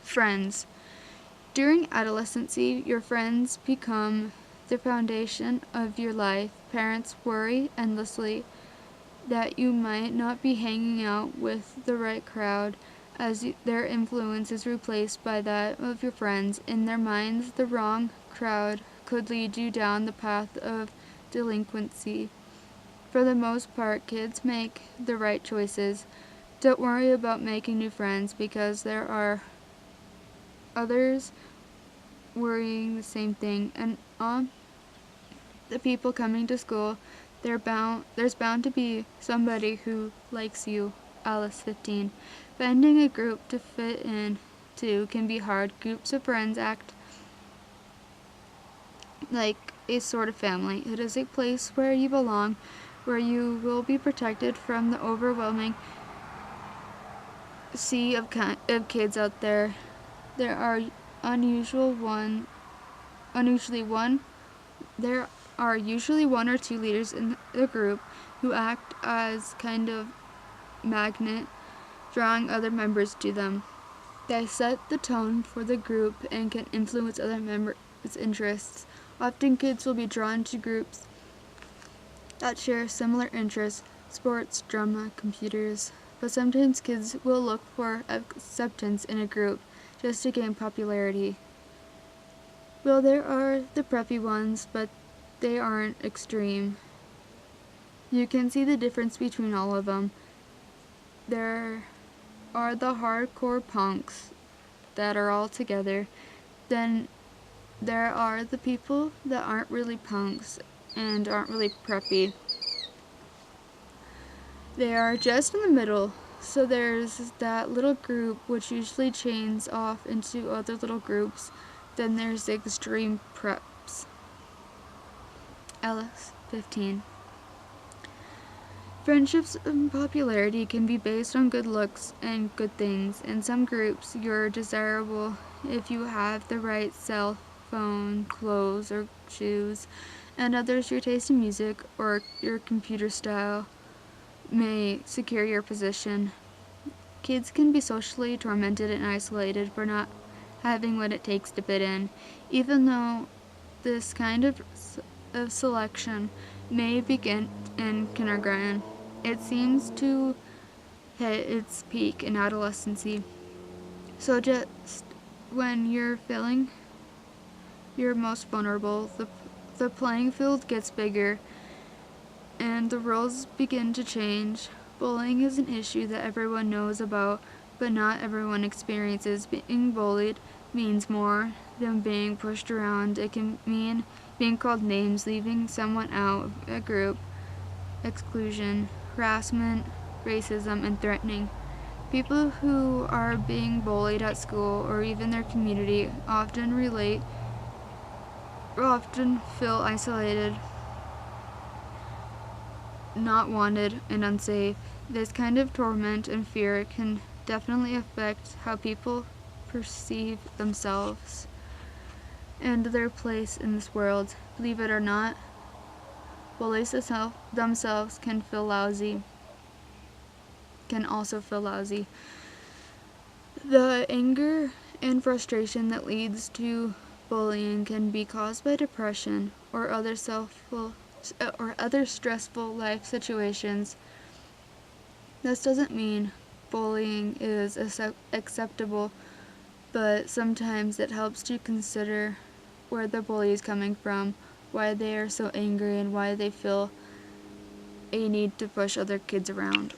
Friends. During adolescency, your friends become the foundation of your life. Parents worry endlessly that you might not be hanging out with the right crowd as their influence is replaced by that of your friends. In their minds, the wrong crowd could lead you down the path of delinquency. For the most part, kids make the right choices. Don't worry about making new friends because there are others worrying the same thing. And on the people coming to school, there's bound to be somebody who likes you. Alice 15. Finding a group to fit in to can be hard. Groups of friends act like a sort of family. It is a place where you belong, where you will be protected from the overwhelming sea of kids out there. There are unusually one there are usually one or two leaders in the group who act as kind of magnet, drawing other members to them. They set the tone for the group and can influence other members' interests. Often kids will be drawn to groups that share similar interests, sports, drama, computers, but sometimes kids will look for acceptance in a group just to gain popularity. Well, there are the preppy ones, but they aren't extreme. You can see the difference between all of them. There are the hardcore punks that are all together. Then there are the people that aren't really punks and aren't really preppy. They are just in the middle. So there's that little group which usually chains off into other little groups. Then there's the extreme preps. Alice 15. Friendships and popularity can be based on good looks and good things. In some groups, you're desirable if you have the right cell phone, clothes, or shoes, and others, your taste in music or your computer style may secure your position. Kids can be socially tormented and isolated for not having what it takes to fit in, even though this kind of selection may begin in kindergarten. It seems to hit its peak in adolescency. So just when you're feeling you're most vulnerable, the playing field gets bigger and the roles begin to change. Bullying is an issue that everyone knows about, but not everyone experiences. Being bullied means more than being pushed around. It can mean being called names, leaving someone out of a group, exclusion, harassment, racism, and threatening. People who are being bullied at school or even their community often feel isolated, not wanted, and unsafe. This kind of torment and fear can definitely affect how people perceive themselves and their place in this world. Believe it or not, bullies themselves can also feel lousy. The anger and frustration that leads to bullying can be caused by depression or other stressful life situations. This doesn't mean bullying is acceptable, but sometimes it helps to consider where the bully is coming from, why they are so angry, and why they feel a need to push other kids around.